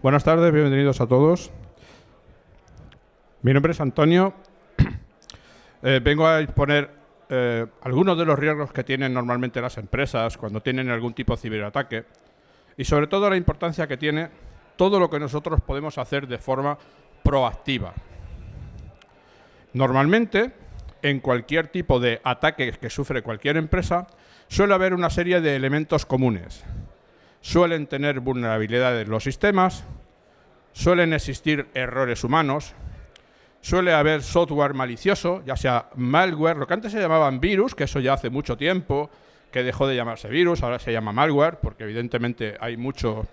Buenas tardes, bienvenidos a todos. Mi nombre es Antonio. Vengo a exponer algunos de los riesgos que tienen normalmente las empresas cuando tienen algún tipo de ciberataque y sobre todo la importancia que tiene todo lo que nosotros podemos hacer de forma proactiva. Normalmente, en cualquier tipo de ataque que sufre cualquier empresa, suele haber una serie de elementos comunes. Suelen tener vulnerabilidades los sistemas, suelen existir errores humanos, suele haber software malicioso, ya sea malware, lo que antes se llamaban virus, que eso ya hace mucho tiempo que dejó de llamarse virus, ahora se llama malware, porque evidentemente hay mucho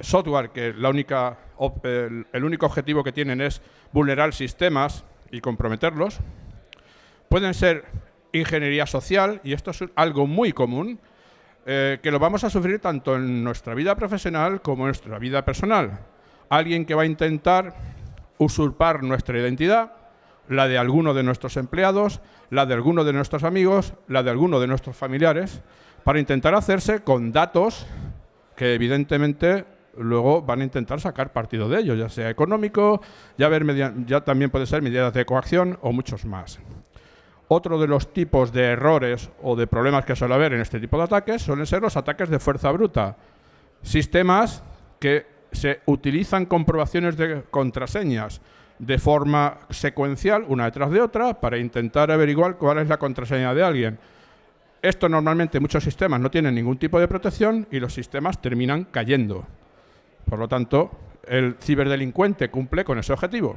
software que el único objetivo que tienen es vulnerar sistemas y comprometerlos. Pueden ser ingeniería social, y esto es algo muy común, que lo vamos a sufrir tanto en nuestra vida profesional como en nuestra vida personal. Alguien que va a intentar usurpar nuestra identidad, la de alguno de nuestros empleados, la de alguno de nuestros amigos, la de alguno de nuestros familiares, para intentar hacerse con datos que evidentemente luego van a intentar sacar partido de ellos, ya sea económico, ya también puede ser medidas de coacción o muchos más. Otro de los tipos de errores o de problemas que suele haber en este tipo de ataques suelen ser los ataques de fuerza bruta. Sistemas que se utilizan comprobaciones de contraseñas de forma secuencial, una detrás de otra, para intentar averiguar cuál es la contraseña de alguien. Esto normalmente muchos sistemas no tienen ningún tipo de protección y los sistemas terminan cayendo. Por lo tanto, el ciberdelincuente cumple con ese objetivo.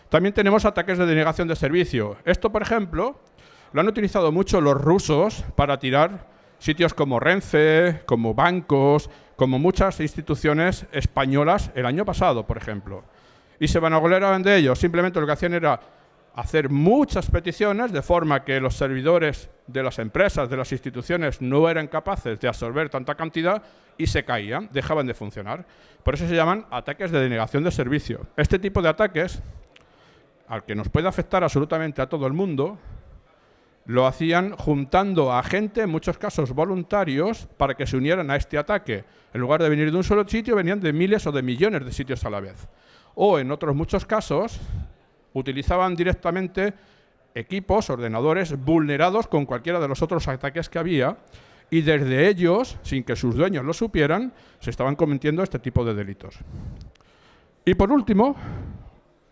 También tenemos ataques de denegación de servicio. Esto, por ejemplo, lo han utilizado mucho los rusos para tirar sitios como Renfe, como bancos, como muchas instituciones españolas el año pasado, por ejemplo. Y se vanagloriaban de ellos. Simplemente lo que hacían era hacer muchas peticiones de forma que los servidores de las empresas, de las instituciones, no eran capaces de absorber tanta cantidad y se caían, dejaban de funcionar. Por eso se llaman ataques de denegación de servicio. Este tipo de ataques, al que nos puede afectar absolutamente a todo el mundo, lo hacían juntando a gente, en muchos casos voluntarios, para que se unieran a este ataque. En lugar de venir de un solo sitio, venían de miles o de millones de sitios a la vez. O, en otros muchos casos, utilizaban directamente equipos, ordenadores vulnerados con cualquiera de los otros ataques que había, y desde ellos, sin que sus dueños lo supieran, se estaban cometiendo este tipo de delitos. Y por último,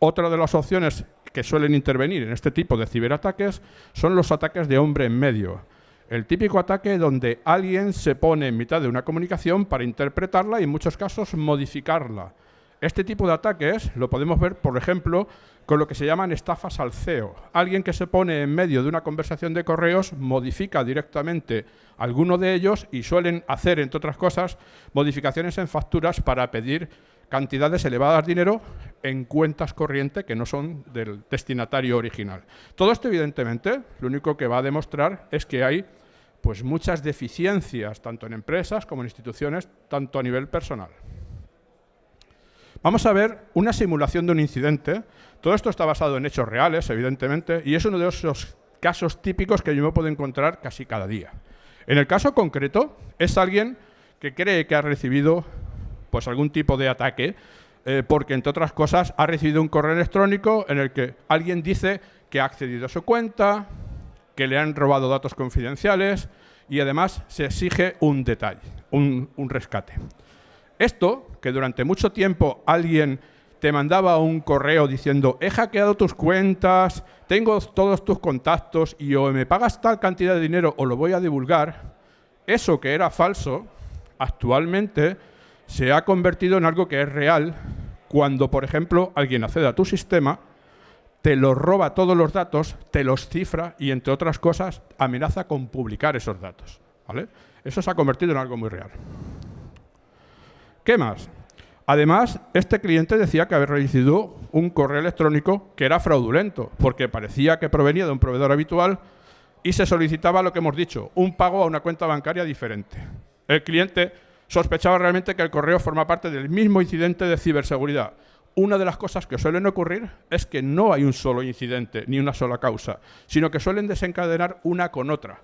otra de las opciones que suelen intervenir en este tipo de ciberataques son los ataques de hombre en medio. El típico ataque donde alguien se pone en mitad de una comunicación para interpretarla y en muchos casos modificarla. Este tipo de ataques lo podemos ver, por ejemplo, con lo que se llaman estafas al CEO. Alguien que se pone en medio de una conversación de correos modifica directamente alguno de ellos y suelen hacer, entre otras cosas, modificaciones en facturas para pedir cantidades elevadas de dinero en cuentas corrientes que no son del destinatario original. Todo esto, evidentemente, lo único que va a demostrar es que hay pues, muchas deficiencias, tanto en empresas como en instituciones, tanto a nivel personal. Vamos a ver una simulación de un incidente. Todo esto está basado en hechos reales, evidentemente, y es uno de esos casos típicos que yo me puedo encontrar casi cada día. En el caso concreto, es alguien que cree que ha recibido pues, algún tipo de ataque, porque, entre otras cosas, ha recibido un correo electrónico en el que alguien dice que ha accedido a su cuenta, que le han robado datos confidenciales y, además, se exige un detalle, un rescate. Esto, que durante mucho tiempo alguien te mandaba un correo diciendo he hackeado tus cuentas, tengo todos tus contactos y o me pagas tal cantidad de dinero o lo voy a divulgar, eso que era falso, actualmente se ha convertido en algo que es real cuando, por ejemplo, alguien accede a tu sistema, te los roba todos los datos, te los cifra y, entre otras cosas, amenaza con publicar esos datos, ¿vale? Eso se ha convertido en algo muy real. ¿Qué más? Además, este cliente decía que había recibido un correo electrónico que era fraudulento, porque parecía que provenía de un proveedor habitual y se solicitaba lo que hemos dicho, un pago a una cuenta bancaria diferente. El cliente sospechaba realmente que el correo forma parte del mismo incidente de ciberseguridad. Una de las cosas que suelen ocurrir es que no hay un solo incidente ni una sola causa, sino que suelen desencadenar una con otra.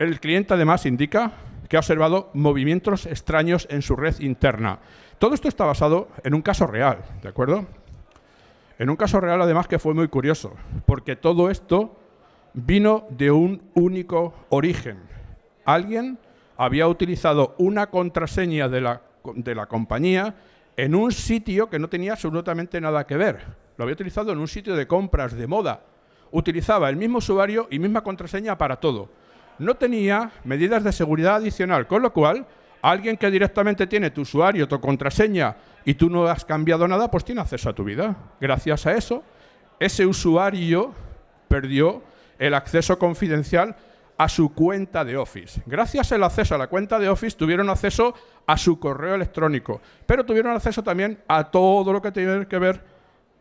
El cliente además indica que ha observado movimientos extraños en su red interna. Todo esto está basado en un caso real, ¿de acuerdo? En un caso real, además, que fue muy curioso, porque todo esto vino de un único origen. Alguien había utilizado una contraseña de la compañía en un sitio que no tenía absolutamente nada que ver. Lo había utilizado en un sitio de compras de moda. Utilizaba el mismo usuario y misma contraseña para todo. No tenía medidas de seguridad adicional, con lo cual, alguien que directamente tiene tu usuario, tu contraseña, y tú no has cambiado nada, pues tiene acceso a tu vida. Gracias a eso, ese usuario perdió el acceso confidencial a su cuenta de Office. Gracias al acceso a la cuenta de Office, tuvieron acceso a su correo electrónico, pero tuvieron acceso también a todo lo que tiene que ver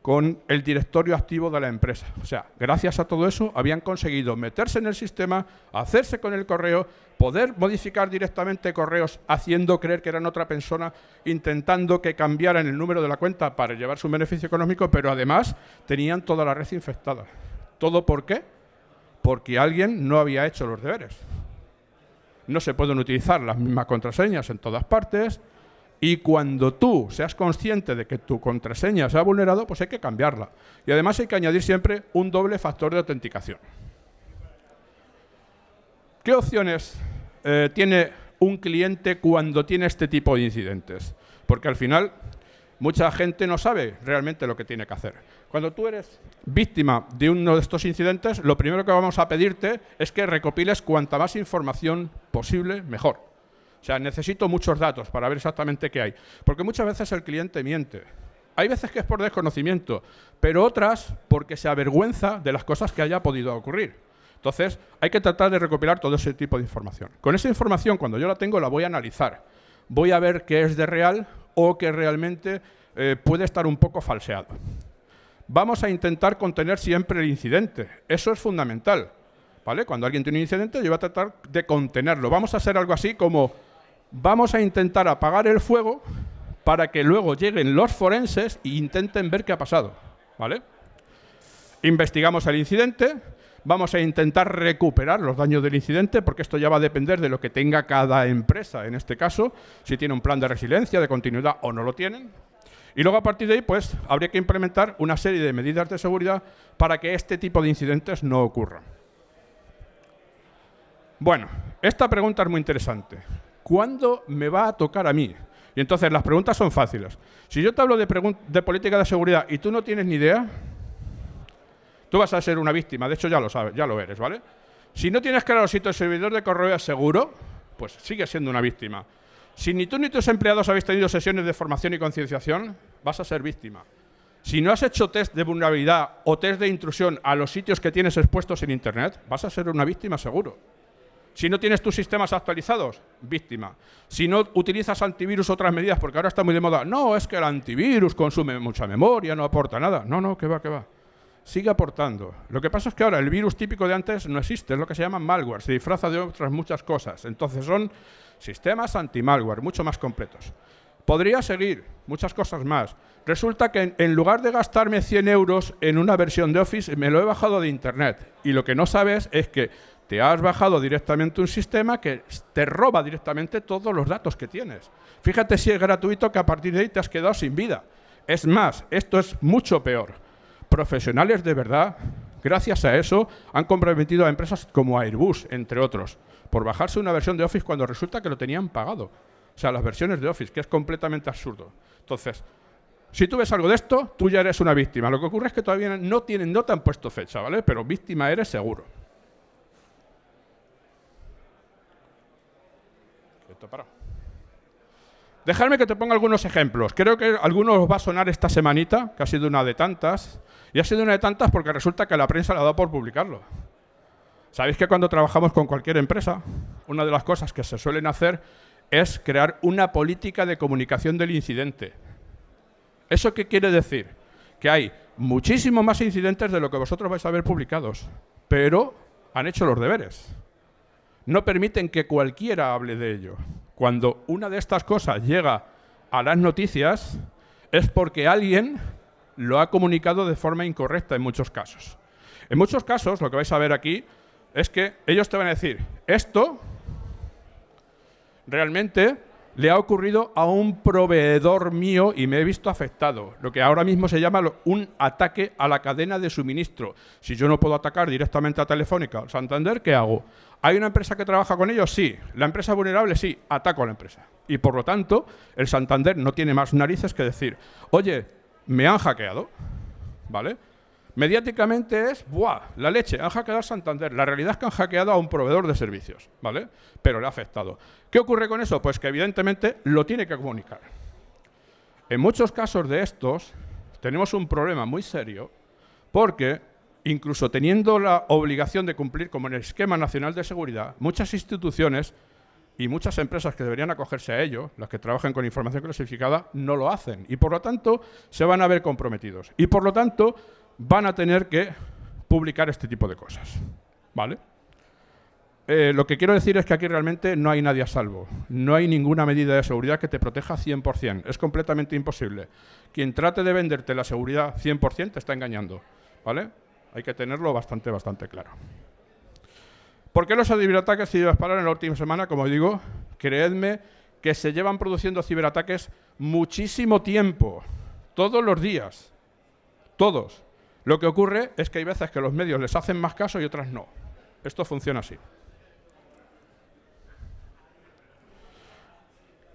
con el directorio activo de la empresa. O sea, gracias a todo eso, habían conseguido meterse en el sistema, hacerse con el correo, poder modificar directamente correos haciendo creer que eran otra persona, intentando que cambiaran el número de la cuenta para llevarse un beneficio económico, pero además tenían toda la red infectada. ¿Todo por qué? Porque alguien no había hecho los deberes. No se pueden utilizar las mismas contraseñas en todas partes, y cuando tú seas consciente de que tu contraseña se ha vulnerado, pues hay que cambiarla. Y además hay que añadir siempre un doble factor de autenticación. ¿Qué opciones tiene un cliente cuando tiene este tipo de incidentes? Porque al final mucha gente no sabe realmente lo que tiene que hacer. Cuando tú eres víctima de uno de estos incidentes, lo primero que vamos a pedirte es que recopiles cuanta más información posible, mejor. O sea, necesito muchos datos para ver exactamente qué hay. Porque muchas veces el cliente miente. Hay veces que es por desconocimiento, pero otras porque se avergüenza de las cosas que haya podido ocurrir. Entonces, hay que tratar de recopilar todo ese tipo de información. Con esa información, cuando yo la tengo, la voy a analizar. Voy a ver qué es de real o que realmente puede estar un poco falseado. Vamos a intentar contener siempre el incidente. Eso es fundamental, ¿vale? Cuando alguien tiene un incidente, yo voy a tratar de contenerlo. Vamos a hacer algo así como: vamos a intentar apagar el fuego para que luego lleguen los forenses e intenten ver qué ha pasado, ¿vale? Investigamos el incidente, vamos a intentar recuperar los daños del incidente, porque esto ya va a depender de lo que tenga cada empresa, en este caso, si tiene un plan de resiliencia, de continuidad o no lo tienen. Y luego, a partir de ahí, pues, habría que implementar una serie de medidas de seguridad para que este tipo de incidentes no ocurran. Bueno, esta pregunta es muy interesante. ¿Cuándo me va a tocar a mí? Y entonces las preguntas son fáciles. Si yo te hablo de política de seguridad y tú no tienes ni idea, tú vas a ser una víctima. De hecho, ya lo sabes, ya lo eres, ¿vale? Si no tienes claro si tu servidor de correo es seguro, pues sigues siendo una víctima. Si ni tú ni tus empleados habéis tenido sesiones de formación y concienciación, vas a ser víctima. Si no has hecho test de vulnerabilidad o test de intrusión a los sitios que tienes expuestos en Internet, vas a ser una víctima seguro. Si no tienes tus sistemas actualizados, víctima. Si no utilizas antivirus o otras medidas, porque ahora está muy de moda, no, es que el antivirus consume mucha memoria, no aporta nada. No, que va, que va. Sigue aportando. Lo que pasa es que ahora el virus típico de antes no existe, es lo que se llama malware, se disfraza de otras muchas cosas. Entonces son sistemas anti-malware, mucho más completos. Podría seguir muchas cosas más. Resulta que en lugar de gastarme 100 euros en una versión de Office, me lo he bajado de Internet. Y lo que no sabes es que te has bajado directamente un sistema que te roba directamente todos los datos que tienes. Fíjate si es gratuito, que a partir de ahí te has quedado sin vida. Es más, esto es mucho peor. Profesionales de verdad, gracias a eso, han comprometido a empresas como Airbus, entre otros, por bajarse una versión de Office cuando resulta que lo tenían pagado. O sea, las versiones de Office, que es completamente absurdo. Entonces, si tú ves algo de esto, tú ya eres una víctima. Lo que ocurre es que todavía no te han puesto fecha, ¿vale? Pero víctima eres seguro. Dejadme que te ponga algunos ejemplos. Creo que algunos os va a sonar esta semanita, que ha sido una de tantas. Y ha sido una de tantas porque resulta que la prensa le ha dado por publicarlo. Sabéis que cuando trabajamos con cualquier empresa, una de las cosas que se suelen hacer es crear una política de comunicación del incidente. ¿Eso qué quiere decir? Que hay muchísimo más incidentes de lo que vosotros vais a ver publicados, pero han hecho los deberes. No permiten que cualquiera hable de ello. Cuando una de estas cosas llega a las noticias es porque alguien lo ha comunicado de forma incorrecta en muchos casos. En muchos casos, lo que vais a ver aquí es que ellos te van a decir, esto realmente le ha ocurrido a un proveedor mío y me he visto afectado. Lo que ahora mismo se llama un ataque a la cadena de suministro. Si yo no puedo atacar directamente a Telefónica o Santander, ¿qué hago? ¿Hay una empresa que trabaja con ellos? Sí. ¿La empresa vulnerable? Sí. Ataco a la empresa. Y por lo tanto, el Santander no tiene más narices que decir, oye, me han hackeado, ¿vale? Mediáticamente es, ¡buah!, la leche, han hackeado a Santander. La realidad es que han hackeado a un proveedor de servicios, ¿vale? Pero le ha afectado. ¿Qué ocurre con eso? Pues que evidentemente lo tiene que comunicar. En muchos casos de estos tenemos un problema muy serio porque, incluso teniendo la obligación de cumplir como en el Esquema Nacional de Seguridad, muchas instituciones y muchas empresas que deberían acogerse a ello, las que trabajan con información clasificada, no lo hacen. Y por lo tanto, se van a ver comprometidos. Y por lo tanto, van a tener que publicar este tipo de cosas, ¿vale? Lo que quiero decir es que aquí realmente no hay nadie a salvo. No hay ninguna medida de seguridad que te proteja 100%. Es completamente imposible. Quien trate de venderte la seguridad 100% te está engañando, ¿vale? Hay que tenerlo bastante claro. ¿Por qué los ciberataques se dispararon en la última semana? Como digo, creedme que se llevan produciendo ciberataques muchísimo tiempo, todos los días, todos. Lo que ocurre es que hay veces que los medios les hacen más caso y otras no. Esto funciona así.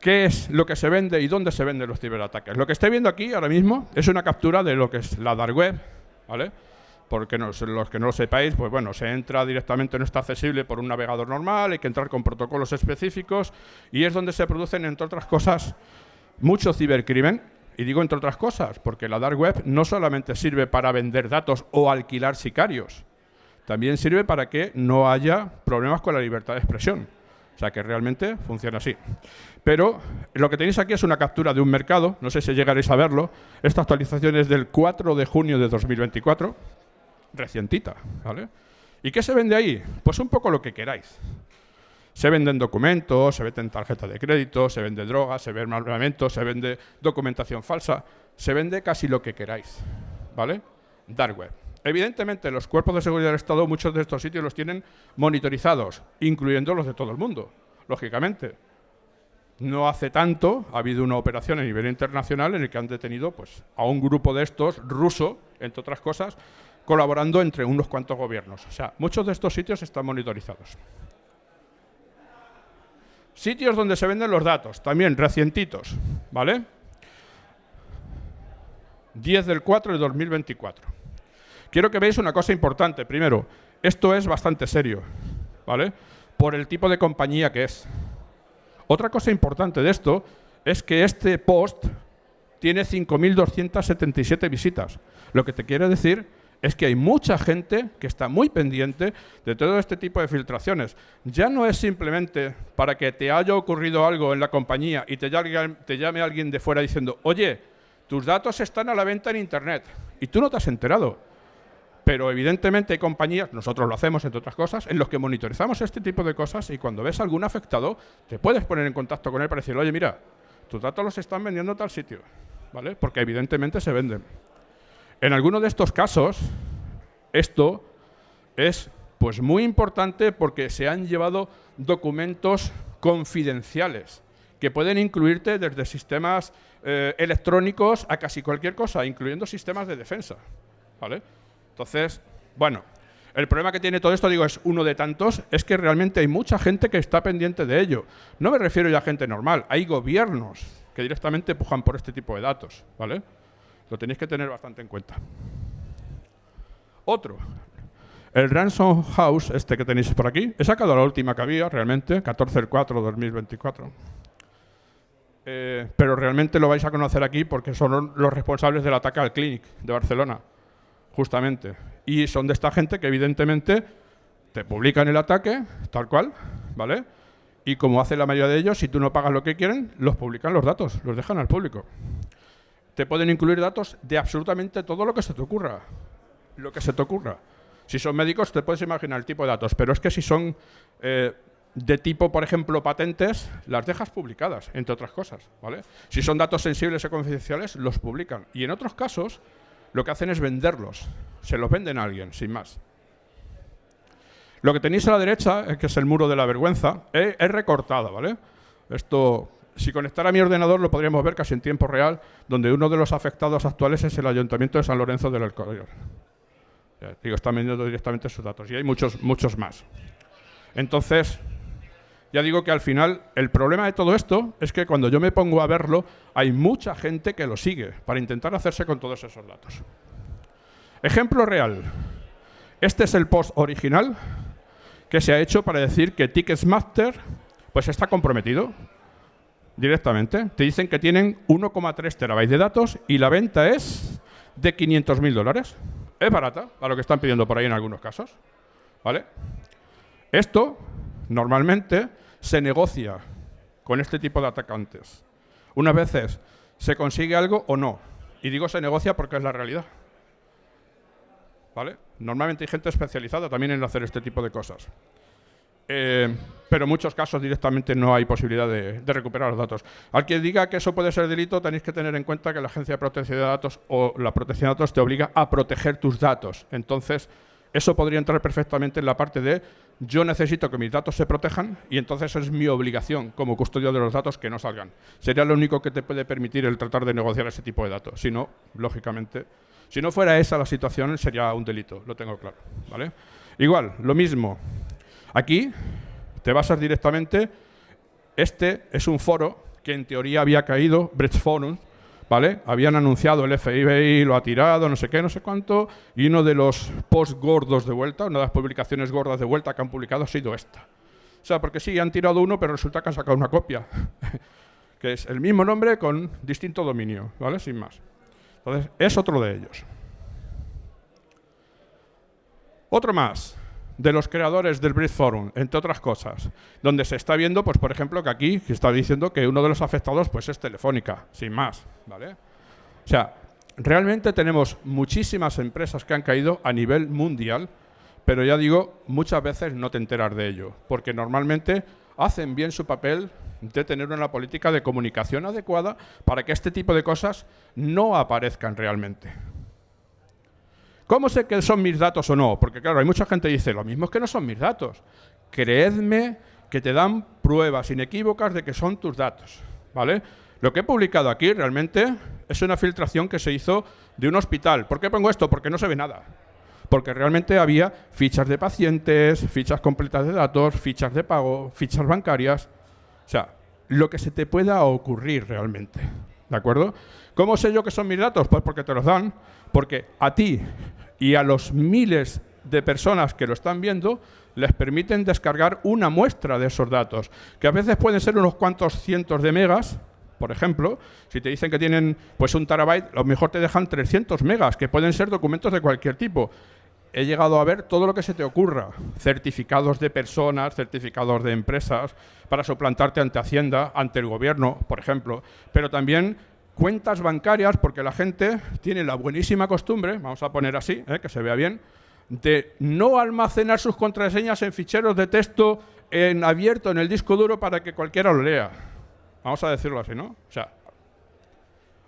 ¿Qué es lo que se vende y dónde se venden los ciberataques? Lo que estoy viendo aquí ahora mismo es una captura de lo que es la dark web, ¿vale? Porque los que no lo sepáis, pues bueno, se entra directamente, no está accesible por un navegador normal, hay que entrar con protocolos específicos y es donde se producen, entre otras cosas, mucho cibercrimen. Y digo entre otras cosas, porque la dark web no solamente sirve para vender datos o alquilar sicarios, también sirve para que no haya problemas con la libertad de expresión. O sea, que realmente funciona así. Pero lo que tenéis aquí es una captura de un mercado, no sé si llegaréis a verlo. Esta actualización es del 4 de junio de 2024, recientita, ¿vale? ¿Y qué se vende ahí? Pues un poco lo que queráis. Se venden documentos, se venden tarjetas de crédito, se vende drogas, se vende armamento, se vende documentación falsa, se vende casi lo que queráis, ¿vale? Dark web. Evidentemente, los cuerpos de seguridad del Estado, muchos de estos sitios los tienen monitorizados, incluyendo los de todo el mundo, lógicamente. No hace tanto ha habido una operación a nivel internacional en el que han detenido pues, a un grupo de estos, ruso, entre otras cosas, colaborando entre unos cuantos gobiernos. O sea, muchos de estos sitios están monitorizados. Sitios donde se venden los datos, también recientitos, ¿vale? 10 del 4 de 2024. Quiero que veáis una cosa importante. Primero, esto es bastante serio, ¿vale? Por el tipo de compañía que es. Otra cosa importante de esto es que este post tiene 5.277 visitas. Lo que te quiere decir es que hay mucha gente que está muy pendiente de todo este tipo de filtraciones. Ya no es simplemente para que te haya ocurrido algo en la compañía y te llame alguien de fuera diciendo, oye, tus datos están a la venta en Internet y tú no te has enterado. Pero evidentemente hay compañías, nosotros lo hacemos entre otras cosas, en los que monitorizamos este tipo de cosas y cuando ves a algún afectado te puedes poner en contacto con él para decirle, oye, mira, tus datos los están vendiendo en tal sitio, ¿vale? Porque evidentemente se venden. En alguno de estos casos, esto es pues, muy importante porque se han llevado documentos confidenciales que pueden incluirte desde sistemas electrónicos a casi cualquier cosa, incluyendo sistemas de defensa, ¿vale? Entonces, bueno, el problema que tiene todo esto, digo, es uno de tantos, es que realmente hay mucha gente que está pendiente de ello. No me refiero ya a gente normal, hay gobiernos que directamente pujan por este tipo de datos, ¿vale? Lo tenéis que tener bastante en cuenta. Otro, el Ransom House, este que tenéis por aquí, he sacado la última que había, realmente, 14 del 4 de 2024. Pero realmente lo vais a conocer aquí porque son los responsables del ataque al Clinic de Barcelona, justamente. Y son de esta gente que evidentemente te publican el ataque, tal cual, ¿vale? Y como hace la mayoría de ellos, si tú no pagas lo que quieren, los publican los datos, los dejan al público. Te pueden incluir datos de absolutamente todo lo que se te ocurra. Lo que se te ocurra. Si son médicos, te puedes imaginar el tipo de datos, pero es que si son de tipo, por ejemplo, patentes, las dejas publicadas, entre otras cosas, ¿vale? Si son datos sensibles o confidenciales, los publican. Y en otros casos, lo que hacen es venderlos. Se los venden a alguien, sin más. Lo que tenéis a la derecha, que es el muro de la vergüenza, es recortado, ¿vale? Esto, si conectara a mi ordenador, lo podríamos ver casi en tiempo real, donde uno de los afectados actuales es el Ayuntamiento de San Lorenzo del Escorial. Digo, están vendiendo directamente sus datos. Y hay muchos más. Entonces, ya digo que al final, el problema de todo esto es que cuando yo me pongo a verlo, hay mucha gente que lo sigue para intentar hacerse con todos esos datos. Ejemplo real. Este es el post original que se ha hecho para decir que Ticketmaster pues está comprometido directamente. Te dicen que tienen 1,3 terabytes de datos y la venta es de $500.000. Es barata, a lo que están pidiendo por ahí en algunos casos. ¿Vale? Esto, normalmente, se negocia con este tipo de atacantes. Unas veces se consigue algo o no. Y digo se negocia porque es la realidad. ¿Vale? Normalmente hay gente especializada también en hacer este tipo de cosas. Pero en muchos casos directamente no hay posibilidad de recuperar los datos. Al que diga que eso puede ser delito, tenéis que tener en cuenta que la Agencia de Protección de Datos o la Protección de Datos te obliga a proteger tus datos. Entonces, eso podría entrar perfectamente en la parte de yo necesito que mis datos se protejan y entonces es mi obligación como custodio de los datos que no salgan. Sería lo único que te puede permitir el tratar de negociar ese tipo de datos. Si no, lógicamente, si no fuera esa la situación, sería un delito, lo tengo claro. ¿Vale? Igual, lo mismo. Aquí te basas directamente, este es un foro que en teoría había caído, Breach Forum, ¿vale? Habían anunciado el FBI, lo ha tirado, no sé qué, no sé cuánto, y uno de los posts gordos de vuelta, una de las publicaciones gordas de vuelta que han publicado ha sido esta. O sea, porque sí, han tirado uno, pero resulta que han sacado una copia, que es el mismo nombre con distinto dominio, ¿vale? Sin más. Entonces, es otro de ellos. Otro más, de los creadores del Breach Forum, entre otras cosas, donde se está viendo, pues por ejemplo, que aquí se está diciendo que uno de los afectados pues es Telefónica, sin más, ¿vale? O sea, realmente tenemos muchísimas empresas que han caído a nivel mundial, pero ya digo, muchas veces no te enteras de ello, porque normalmente hacen bien su papel de tener una política de comunicación adecuada para que este tipo de cosas no aparezcan realmente. ¿Cómo sé que son mis datos o no? Porque claro, hay mucha gente que dice, lo mismo es que no son mis datos. Creedme que te dan pruebas inequívocas de que son tus datos, ¿vale? Lo que he publicado aquí realmente es una filtración que se hizo de un hospital. ¿Por qué pongo esto? Porque no se ve nada. Porque realmente había fichas de pacientes, fichas completas de datos, fichas de pago, fichas bancarias. O sea, lo que se te pueda ocurrir realmente, ¿de acuerdo? ¿Cómo sé yo que son mis datos? Pues porque te los dan, porque a ti y a los miles de personas que lo están viendo les permiten descargar una muestra de esos datos, que a veces pueden ser unos cuantos cientos de megas. Por ejemplo, si te dicen que tienen pues 1 terabyte, a lo mejor te dejan 300 megas, que pueden ser documentos de cualquier tipo. He llegado a ver todo lo que se te ocurra, certificados de personas, certificados de empresas, para suplantarte ante Hacienda, ante el gobierno, por ejemplo, pero también cuentas bancarias, porque la gente tiene la buenísima costumbre, vamos a poner así, que se vea bien, de no almacenar sus contraseñas en ficheros de texto en abierto en el disco duro para que cualquiera lo lea. Vamos a decirlo así, ¿no? O sea,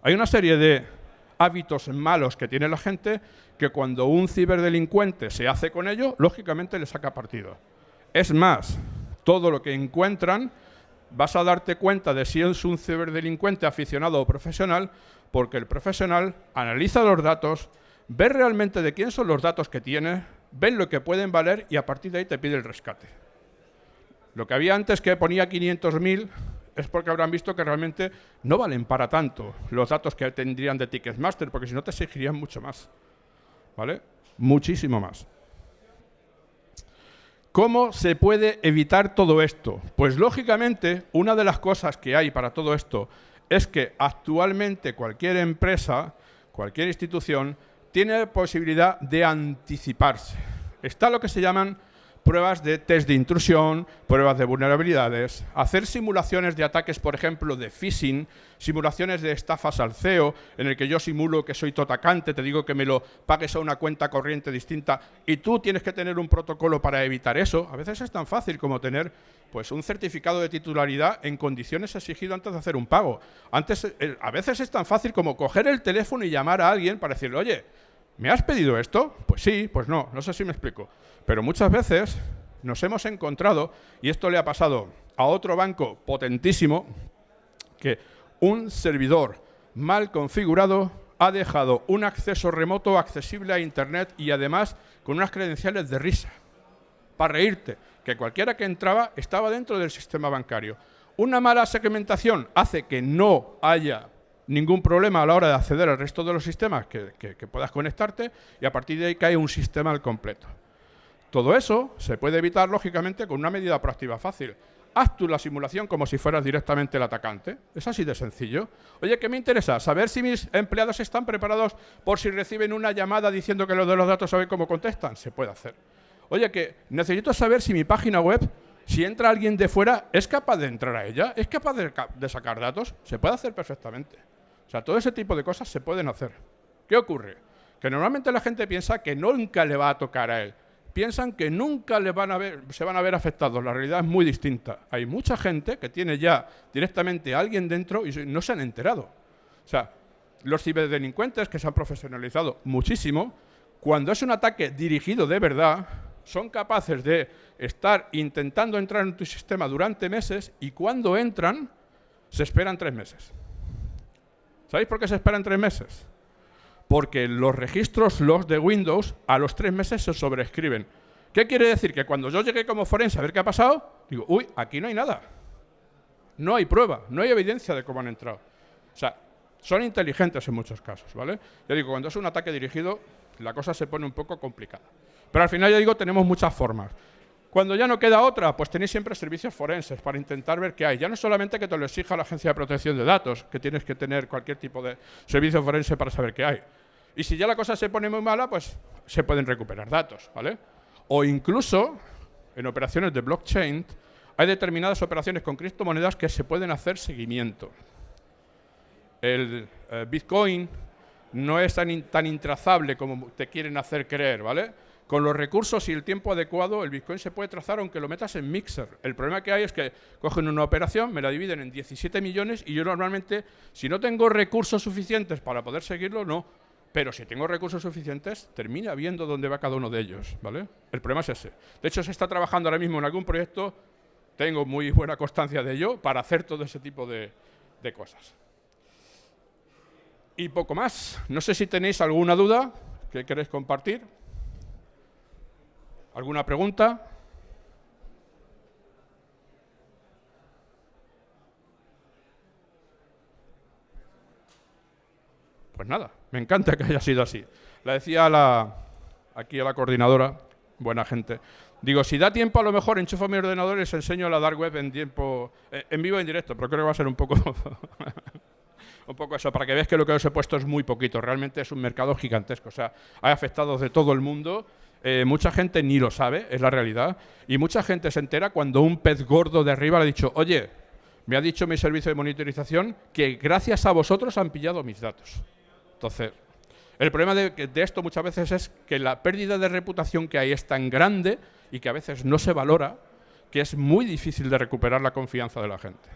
hay una serie de hábitos malos que tiene la gente que cuando un ciberdelincuente se hace con ello, lógicamente le saca partido. Es más, todo lo que encuentran vas a darte cuenta de si es un ciberdelincuente aficionado o profesional, porque el profesional analiza los datos, ve realmente de quién son los datos que tiene, ven lo que pueden valer y a partir de ahí te pide el rescate. Lo que había antes que ponía 500.000 es porque habrán visto que realmente no valen para tanto los datos que tendrían de Ticketmaster, porque si no te exigirían mucho más, ¿vale? Muchísimo más. ¿Cómo se puede evitar todo esto? Pues lógicamente, una de las cosas que hay para todo esto es que actualmente cualquier empresa, cualquier institución, tiene la posibilidad de anticiparse. Está lo que se llaman pruebas de test de intrusión, pruebas de vulnerabilidades, hacer simulaciones de ataques, por ejemplo, de phishing, simulaciones de estafas al CEO, en el que yo simulo que soy tu atacante, te digo que me lo pagues a una cuenta corriente distinta y tú tienes que tener un protocolo para evitar eso. A veces es tan fácil como tener pues, un certificado de titularidad en condiciones exigido antes de hacer un pago. A veces es tan fácil como coger el teléfono y llamar a alguien para decirle, oye, ¿me has pedido esto? Pues sí, pues no sé si me explico. Pero muchas veces nos hemos encontrado, y esto le ha pasado a otro banco potentísimo, que un servidor mal configurado ha dejado un acceso remoto accesible a Internet y además con unas credenciales de risa, para reírte, que cualquiera que entraba estaba dentro del sistema bancario. Una mala segmentación hace que no haya ningún problema a la hora de acceder al resto de los sistemas que puedas conectarte y a partir de ahí cae un sistema al completo. Todo eso se puede evitar, lógicamente, con una medida proactiva fácil. Haz tú la simulación como si fueras directamente el atacante. Es así de sencillo. Oye, ¿qué me interesa? Saber si mis empleados están preparados por si reciben una llamada diciendo que los de los datos saben cómo contestan. Se puede hacer. Oye, que necesito saber si mi página web, si entra alguien de fuera, ¿es capaz de entrar a ella? ¿Es capaz de sacar datos? Se puede hacer perfectamente. O sea, todo ese tipo de cosas se pueden hacer. ¿Qué ocurre? Que normalmente la gente piensa que nunca le va a tocar a él. Piensan que nunca se van a ver afectados. La realidad es muy distinta. Hay mucha gente que tiene ya directamente a alguien dentro y no se han enterado. O sea, los ciberdelincuentes que se han profesionalizado muchísimo, cuando es un ataque dirigido de verdad, son capaces de estar intentando entrar en tu sistema durante meses y cuando entran, se esperan 3 meses. ¿Sabéis por qué se esperan 3 meses? Porque los registros logs de Windows a los 3 meses se sobreescriben. ¿Qué quiere decir? Que cuando yo llegué como forense a ver qué ha pasado, digo, uy, aquí no hay nada. No hay prueba, no hay evidencia de cómo han entrado. O sea, son inteligentes en muchos casos, ¿vale? Yo digo, cuando es un ataque dirigido, la cosa se pone un poco complicada. Pero al final, ya digo, tenemos muchas formas. Cuando ya no queda otra, pues tenéis siempre servicios forenses para intentar ver qué hay. Ya no solamente que te lo exija la Agencia de Protección de Datos, que tienes que tener cualquier tipo de servicio forense para saber qué hay. Y si ya la cosa se pone muy mala, pues se pueden recuperar datos, ¿vale? O incluso, en operaciones de blockchain, hay determinadas operaciones con criptomonedas que se pueden hacer seguimiento. El Bitcoin no es tan intrazable como te quieren hacer creer, ¿vale? Con los recursos y el tiempo adecuado, el Bitcoin se puede trazar aunque lo metas en Mixer. El problema que hay es que cogen una operación, me la dividen en 17 millones y yo normalmente, si no tengo recursos suficientes para poder seguirlo, no. Pero si tengo recursos suficientes, termina viendo dónde va cada uno de ellos, ¿vale? El problema es ese. De hecho, se está trabajando ahora mismo en algún proyecto, tengo muy buena constancia de ello, para hacer todo ese tipo de cosas. Y poco más. No sé si tenéis alguna duda que queréis compartir. ¿Alguna pregunta? Pues nada, me encanta que haya sido así. La decía aquí a la coordinadora, buena gente. Digo, si da tiempo, a lo mejor enchufo mi ordenador y les enseño la dark web en vivo e en directo, pero creo que va a ser un poco un poco eso, para que veáis que lo que os he puesto es muy poquito. Realmente es un mercado gigantesco. O sea, hay afectados de todo el mundo. Mucha gente ni lo sabe, es la realidad. Y mucha gente se entera cuando un pez gordo de arriba le ha dicho, oye, me ha dicho mi servicio de monitorización que gracias a vosotros han pillado mis datos. Entonces, el problema de esto muchas veces es que la pérdida de reputación que hay es tan grande y que a veces no se valora que es muy difícil de recuperar la confianza de la gente.